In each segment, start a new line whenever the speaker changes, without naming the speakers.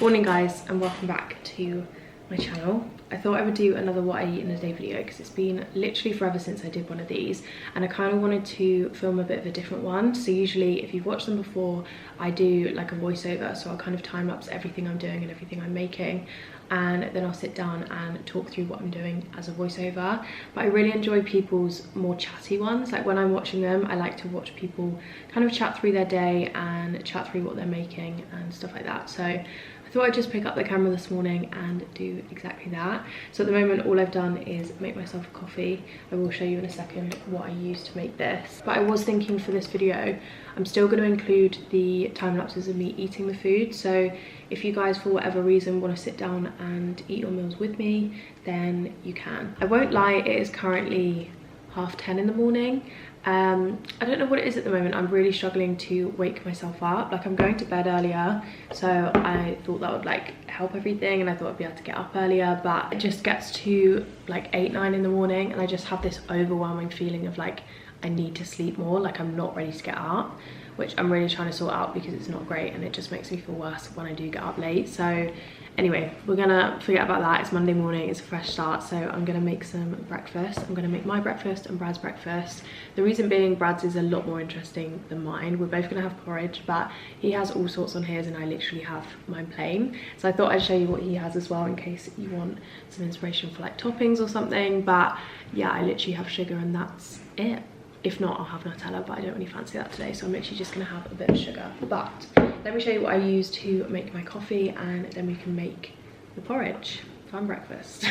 Morning guys, and welcome back to my channel. I thought I would do another what I eat in a day video because it's been literally forever since I did one of these, and I kind of wanted to film a bit of a different one. So usually if you've watched them before, I do like a voiceover, so I'll kind of time lapse everything I'm doing and everything I'm making, and then I'll sit down and talk through what I'm doing as a voiceover. But I really enjoy people's more chatty ones. Like when I'm watching them, I like to watch people kind of chat through their day and chat through what they're making and stuff like that. So I thought I'd just pick up the camera this morning and do exactly that. So at the moment all I've done is make myself a coffee. I will show you in a second what I use to make this. But I was thinking for this video, I'm still going to include the time lapses of me eating the food. So if you guys for whatever reason want to sit down and eat your meals with me, then you can. I won't lie, it is currently 10:30 in the morning. I don't know what it is at the moment. I'm really struggling to wake myself up. Like I'm going to bed earlier, so I thought that would like help everything, and I thought I'd be able to get up earlier, but it just gets to like 8-9 in the morning and I just have this overwhelming feeling of like I need to sleep more. Like I'm not ready to get up, which I'm really trying to sort out because it's not great and it just makes me feel worse when I do get up late. So anyway, we're gonna forget about that. It's Monday morning, it's a fresh start, so I'm gonna make some breakfast. I'm gonna make my breakfast and Brad's breakfast. The reason being Brad's is a lot more interesting than mine. We're both gonna have porridge, but he has all sorts on his and I literally have mine plain. So I thought I'd show you what he has as well in case you want some inspiration for like toppings or something. But yeah, I literally have sugar and that's it. If not, I'll have Nutella, but I don't really fancy that today, so I'm literally just gonna have a bit of sugar. But let me show you what I use to make my coffee, and then we can make the porridge. Fun breakfast.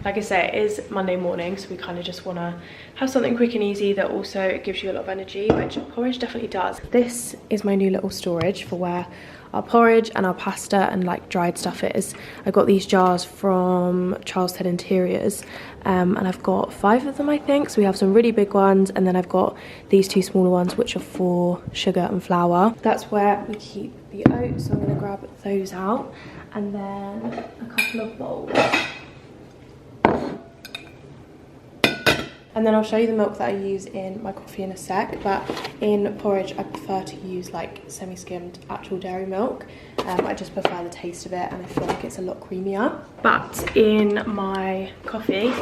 Like I say, it is Monday morning, so we kind of just want to have something quick and easy that also gives you a lot of energy, which porridge definitely does. This is my new little storage for where our porridge and our pasta and like dried stuff is. I got these jars from Charleston Interiors, and I've got 5 of them I think. So we have some really big ones, and then I've got these 2 smaller ones which are for sugar and flour. That's where we keep the oats, so I'm going to grab those out, and then a couple of bowls. And then I'll show you the milk that I use in my coffee in a sec, but in porridge I prefer to use like semi-skimmed actual dairy milk. I just prefer the taste of it and I feel like it's a lot creamier. But in my coffee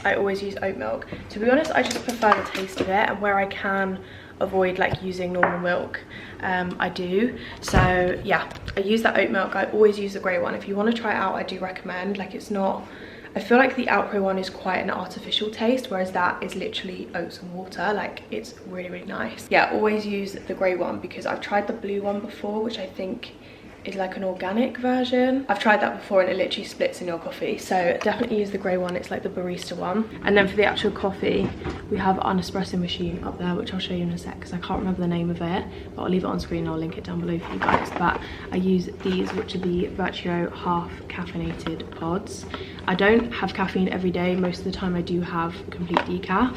I always use oat milk. To be honest, I just prefer the taste of it, and where I can avoid like using normal milk, I do. So yeah, I use that oat milk. I always use the grey one. If you want to try it out, I do recommend. Like it's not, I feel like the Alpro one is quite an artificial taste, whereas that is literally oats and water. Like it's really, really nice. Yeah, always use the grey one because I've tried the blue one before, which I think is like an organic version. I've tried that before and it literally splits in your coffee. So definitely use the grey one. It's like the barista one. And then for the actual coffee, we have an espresso machine up there, which I'll show you in a sec because I can't remember the name of it, but I'll leave it on screen and I'll link it down below for you guys. But I use these, which are the Virtuo half caffeinated pods. I don't have caffeine every day. Most of the time I do have complete decaf,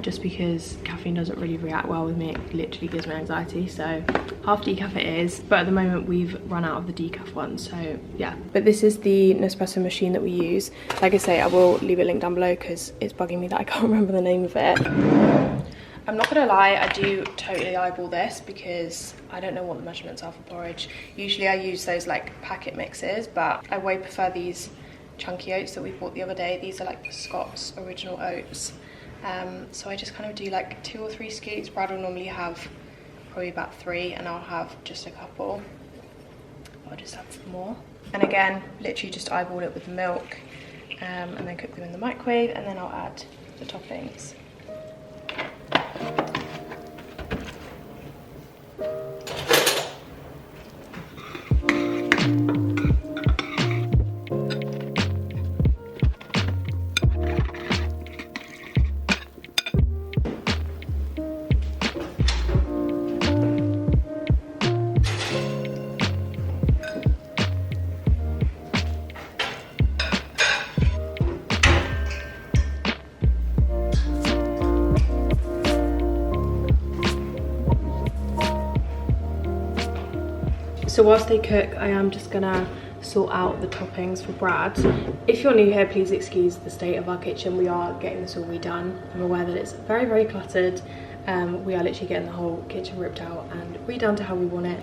just because caffeine doesn't really react well with me. It literally gives me anxiety. So half decaf it is, but at the moment we've run out of the decaf one, so yeah. But this is the Nespresso machine that we use. Like I say, I will leave it linked down below because it's bugging me that I can't remember the name of it. I'm not gonna lie, I do totally eyeball this because I don't know what the measurements are for porridge. Usually I use those like packet mixes, but I way prefer these chunky oats that we bought the other day. These are like the Scott's original oats. So I just kind of do like 2 or 3 scoops. Brad will normally have probably about 3 and I'll have just a couple. I'll just add some more. And again, literally just eyeball it with the milk, and then cook them in the microwave, and then I'll add the toppings. So whilst they cook, I am just gonna sort out the toppings for Brad. If you're new here, please excuse the state of our kitchen. We are getting this all redone. I'm aware that it's very, very cluttered. We are literally getting the whole kitchen ripped out and redone to how we want it.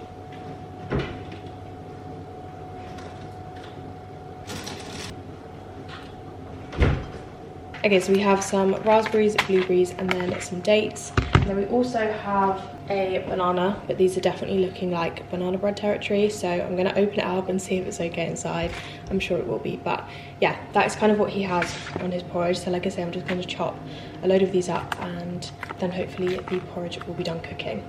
Okay, so we have some raspberries, blueberries, and then some dates. And then we also have a banana, but these are definitely looking like banana bread territory. So I'm gonna open it up and see if it's okay inside. I'm sure it will be, but yeah, that is kind of what he has on his porridge. So like I say, I'm just gonna chop a load of these up and then hopefully the porridge will be done cooking.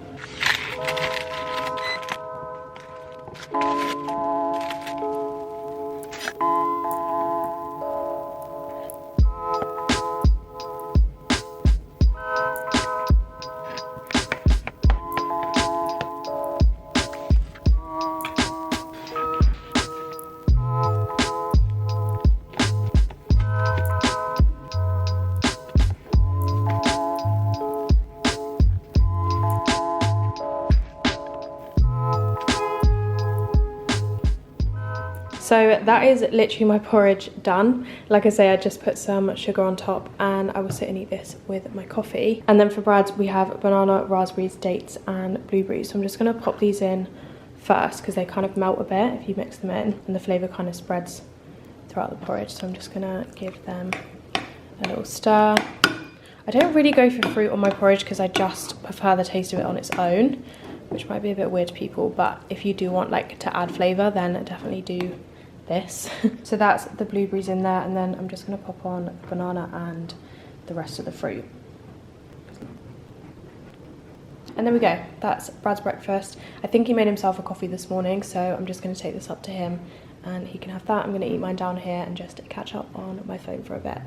So that is literally my porridge done. Like I say, I just put some sugar on top and I will sit and eat this with my coffee. And then for Brad's, we have banana, raspberries, dates and blueberries. So I'm just gonna pop these in first because they kind of melt a bit if you mix them in and the flavour kind of spreads throughout the porridge. So I'm just gonna give them a little stir. I don't really go for fruit on my porridge because I just prefer the taste of it on its own, which might be a bit weird to people, but if you do want like to add flavour, then definitely do this. So that's the blueberries in there, and then I'm just going to pop on the banana and the rest of the fruit. And there we go, that's Brad's breakfast. I think he made himself a coffee this morning, so I'm just going to take this up to him and he can have that. I'm going to eat mine down here and just catch up on my phone for a bit.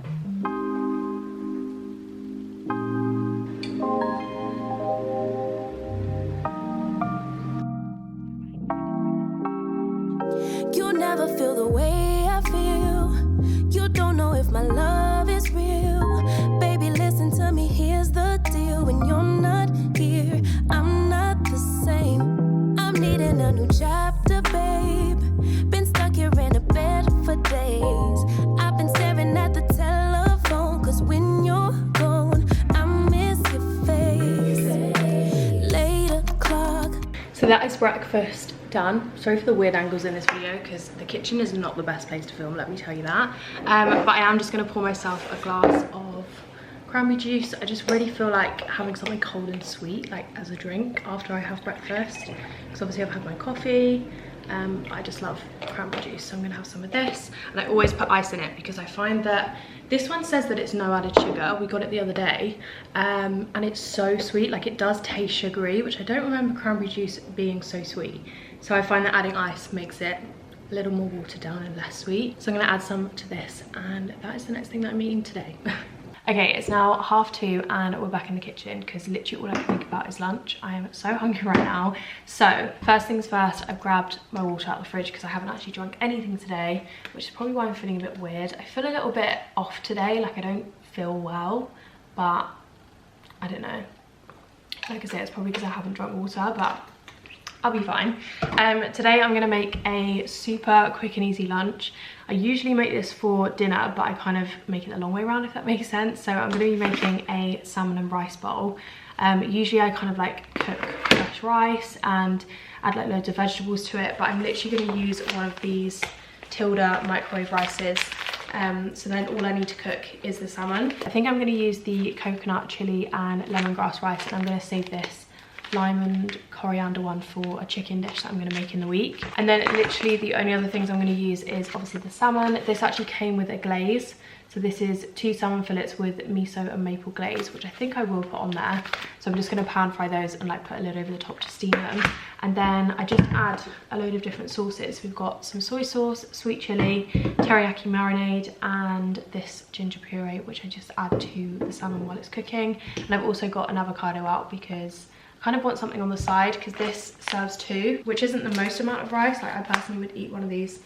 You'll never feel the way I feel. You don't know if my love is real. Baby, listen to me, here's the deal. When you're not here, I'm not the same. I'm needing a new chapter, babe. Been stuck here in a bed for days. I've been staring at the telephone, cause when you're gone, I miss your face. 8 o'clock.
So that is breakfast done. Sorry for the weird angles in this video because the kitchen is not the best place to film, let me tell you that. But I am just going to pour myself a glass of cranberry juice. I just really feel like having something cold and sweet like as a drink after I have breakfast, because obviously I've had my coffee. I just love cranberry juice, so I'm gonna have some of this, and I always put ice in it because I find that this one says that it's no added sugar. We got it the other day, and it's so sweet. Like, it does taste sugary, which I don't remember cranberry juice being so sweet. So I find that adding ice makes it a little more watered down and less sweet. So I'm gonna add some to this, and that is the next thing that I'm eating today. Okay, it's now 2:30 and we're back in the kitchen because literally all I can think about is lunch. I am so hungry right now. So first things first, I've grabbed my water out of the fridge because I haven't actually drunk anything today, which is probably why I'm feeling a bit weird. I feel a little bit off today, like I don't feel well, but I don't know. Like I say, it's probably because I haven't drunk water, but I'll be fine. Today I'm gonna make a super quick and easy lunch. I usually make this for dinner, but I kind of make it the long way around, if that makes sense. So I'm gonna be making a salmon and rice bowl. Usually I kind of like cook fresh rice and add like loads of vegetables to it, but I'm literally gonna use one of these Tilda microwave rices. So then all I need to cook is the salmon. I think I'm gonna use the coconut, chili and lemongrass rice, and I'm gonna save this lime and coriander one for a chicken dish that I'm going to make in the week. And then literally the only other things I'm going to use is obviously the salmon. This actually came with a glaze, so this is 2 salmon fillets with miso and maple glaze, which I think I will put on there. So I'm just going to pan fry those and like put a lid over the top to steam them. And then I just add a load of different sauces. We've got some soy sauce, sweet chili, teriyaki marinade, and this ginger puree, which I just add to the salmon while it's cooking. And I've also got an avocado out because I kind of want something on the side, because this serves 2, which isn't the most amount of rice. Like, I personally would eat one of these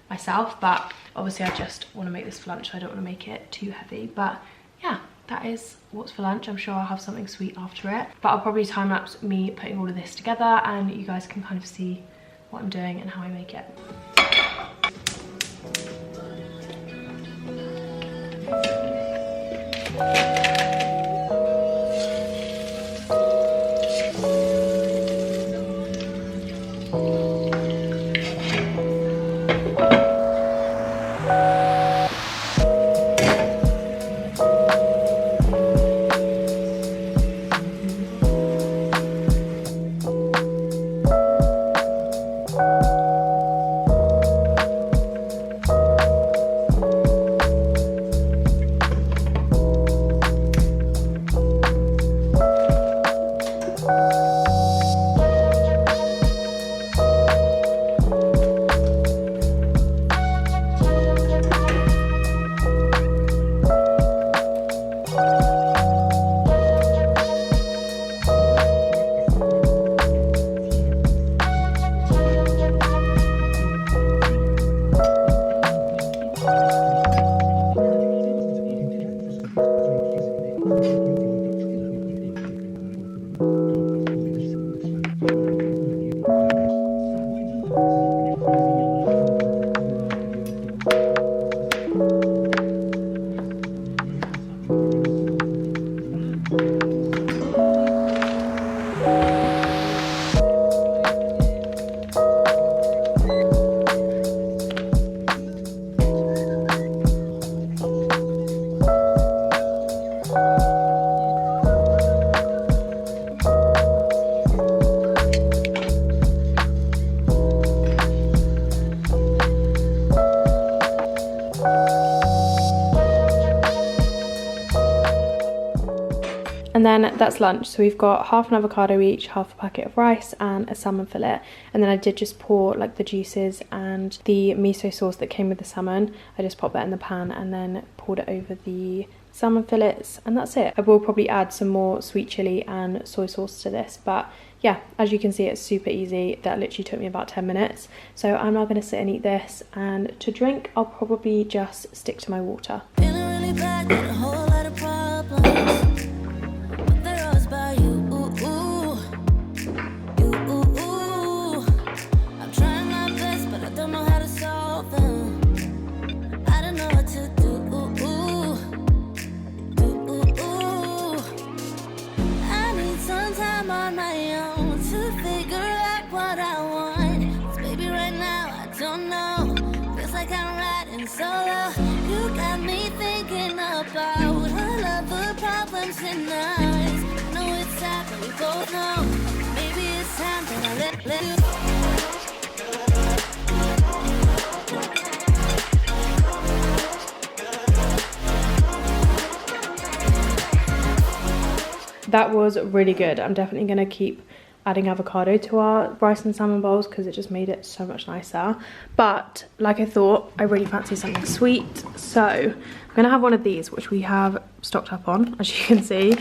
myself, but obviously I just want to make this for lunch, so I don't want to make it too heavy. But yeah, that is what's for lunch. I'm sure I'll have something sweet after it, but I'll probably time lapse me putting all of this together, and you guys can kind of see what I'm doing and how I make it. then that's lunch. So we've got half an avocado each, half a packet of rice and a salmon fillet. And then I did just pour like the juices and the miso sauce that came with the salmon. I just popped that in the pan and then poured it over the salmon fillets, and that's it. I will probably add some more sweet chili and soy sauce to this, but yeah, as you can see, it's super easy. That literally took me about 10 minutes. So I'm now going to sit and eat this, and to drink I'll probably just stick to my water.
Feeling really bad, got a whole lot of problems, but they're always about you. I'm trying my best, but I don't know how to solve them. I don't know what to do. I need some time on my own to figure out what I want. 'Cause baby, right now I don't know. Feels like I'm riding solo. You got me thinking about all of the problems tonight. I know it's sad, but we both know. Maybe it's time that I let you go.
That was really good. I'm definitely going to keep adding avocado to our rice and salmon bowls because it just made it so much nicer. But like I thought, I really fancy something sweet, so I'm gonna have one of these, which we have stocked up on, as you can see.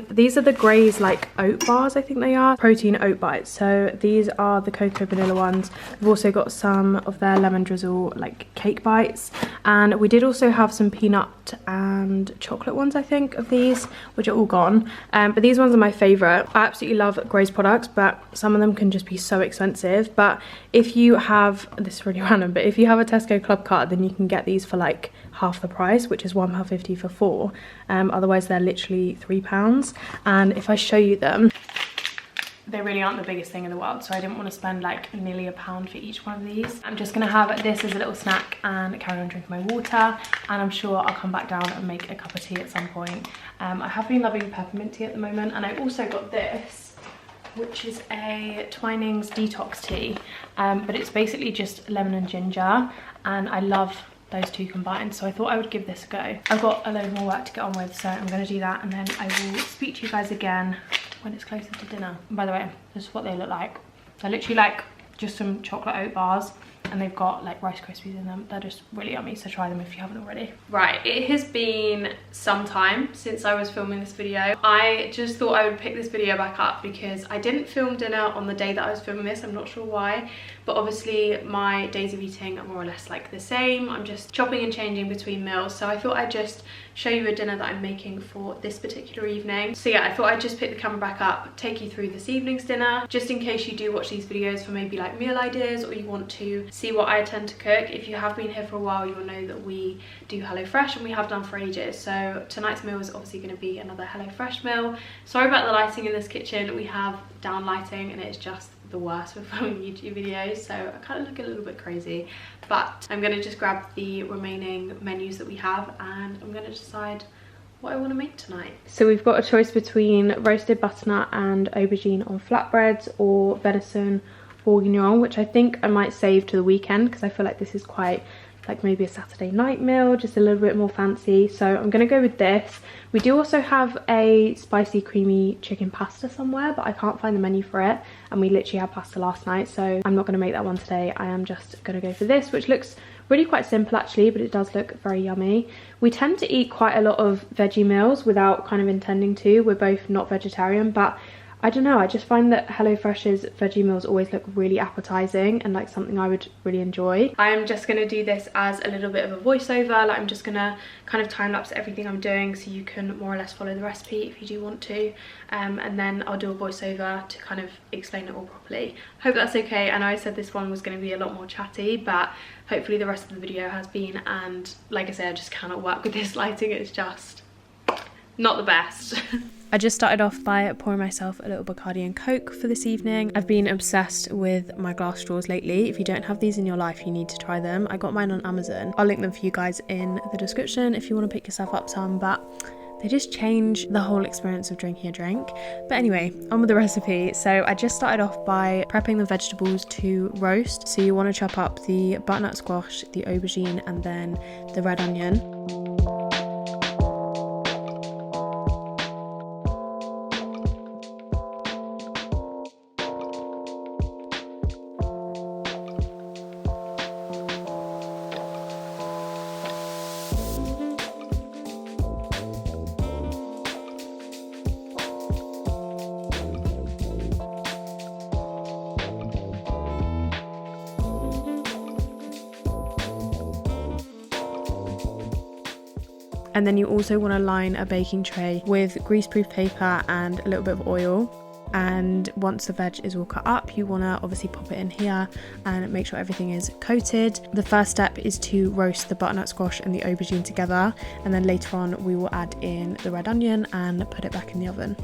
These are the Gray's like oat bars, I think they are, protein oat bites. So these are the cocoa vanilla ones. We've also got some of their lemon drizzle like cake bites, and we did also have some peanut and chocolate ones, I think, of these, which are all gone. But these ones are my favorite. I absolutely love Gray's products, but some of them can just be so expensive. But if you have, this is really random, but if you have a Tesco club card, then you can get these for like half the price, which is £1.50 for 4. Otherwise they're literally £3. And if I show you them, they really aren't the biggest thing in the world, so I didn't want to spend like nearly £1 for each one of these. I'm just gonna have this as a little snack and carry on drinking my water, and I'm sure I'll come back down and make a cup of tea at some point. I have been loving peppermint tea at the moment, and I also got this, which is a Twinings detox tea, but it's basically just lemon and ginger, and I love those two combined, so I thought I would give this a go. I've got a load more work to get on with, so I'm going to do that, and then I will speak to you guys again when it's closer to dinner. And by the way, this is what they look like. They're literally like just some chocolate oat bars, and they've got like Rice Krispies in them. They're just really yummy, so try them if you haven't already. Right, it has been some time since I was filming this video. I just thought I would pick this video back up because I didn't film dinner on the day that I was filming this. I'm not sure why, but obviously my days of eating are more or less like the same. I'm just chopping and changing between meals, so I thought I'd just show you a dinner that I'm making for this particular evening. So yeah, I thought I'd just pick the camera back up, take you through this evening's dinner, just in case you do watch these videos for maybe like meal ideas, or you want to see what I tend to cook. If you have been here for a while, you'll know that we do HelloFresh, and we have done for ages. So tonight's meal is obviously going to be another HelloFresh meal. Sorry about the lighting in this kitchen. We have down lighting, and it's just the worst with filming YouTube videos, so I kind of look a little bit crazy, but I'm going to just grab the remaining menus that we have, and I'm going to decide what I want to make tonight. So we've got a choice between roasted butternut and aubergine on flatbreads, or venison bourguignon, which I think I might save to the weekend because I feel like this is quite like maybe a Saturday night meal, just a little bit more fancy. So I'm gonna go with this. We do also have a spicy creamy chicken pasta somewhere, but I can't find the menu for it, and we literally had pasta last night, so I'm not gonna make that one today. I am just gonna go for this, which looks really quite simple actually, but it does look very yummy. We tend to eat quite a lot of veggie meals without kind of intending to. We're both not vegetarian, but I don't know, I just find that HelloFresh's veggie meals always look really appetizing and like something I would really enjoy. I'm just gonna do this as a little bit of a voiceover. Like I'm just gonna kind of time lapse everything I'm doing so you can more or less follow the recipe if you do want to, and then I'll do a voiceover to kind of explain it all properly. Hope that's okay. I know I said this one was going to be a lot more chatty, but hopefully the rest of the video has been, and like I said, I just cannot work with this lighting. It's just not the best. I just started off by pouring myself a little Bacardi and Coke for this evening. I've been obsessed with my glass straws lately. If you don't have these in your life, you need to try them. I got mine on Amazon. I'll link them for you guys in the description if you want to pick yourself up some, but they just change the whole experience of drinking a drink. But anyway, on with the recipe. So I just started off by prepping the vegetables to roast. So you want to chop up the butternut squash, the aubergine, and then the red onion. And then you also want to line a baking tray with greaseproof paper and a little bit of oil. And once the veg is all cut up, you want to obviously pop it in here and make sure everything is coated. The first step is to roast the butternut squash and the aubergine together, and then later on we will add in the red onion and put it back in the oven.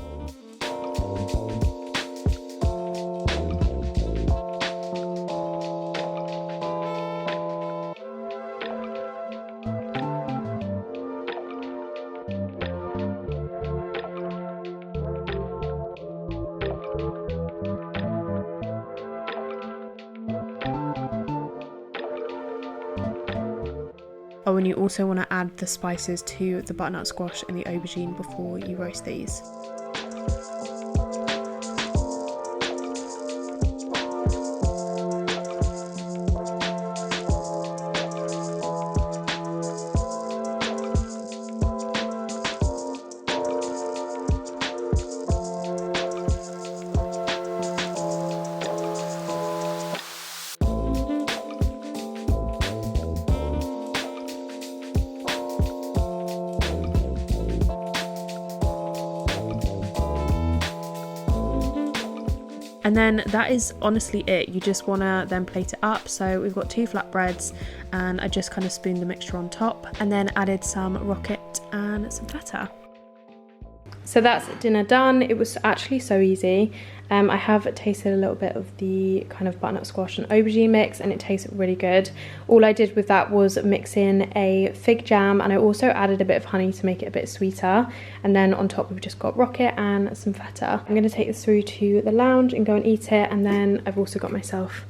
Oh, and you also want to add the spices to the butternut squash and the aubergine before you roast these. And then that is honestly it. You just want to then plate it up. So we've got 2 flatbreads, and I just kind of spooned the mixture on top and then added some rocket and some feta. So that's dinner done. It was actually so easy. I have tasted a little bit of the kind of butternut squash and aubergine mix, and it tastes really good. All I did with that was mix in a fig jam, and I also added a bit of honey to make it a bit sweeter. And then on top we've just got rocket and some feta. I'm going to take this through to the lounge and go and eat it, and then I've also got myself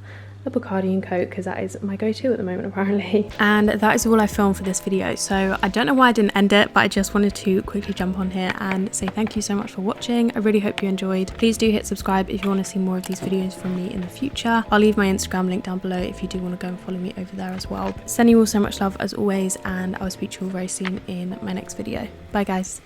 a Bacardi and Coke because that is my go-to at the moment apparently. And that is all I filmed for this video, so I don't know why I didn't end it, but I just wanted to quickly jump on here and say thank you so much for watching. I really hope you enjoyed. Please do hit subscribe if you want to see more of these videos from me in the future. I'll leave my Instagram link down below if you do want to go and follow me over there as well. Sending you all so much love as always, and I'll speak to you all very soon in my next video. Bye guys.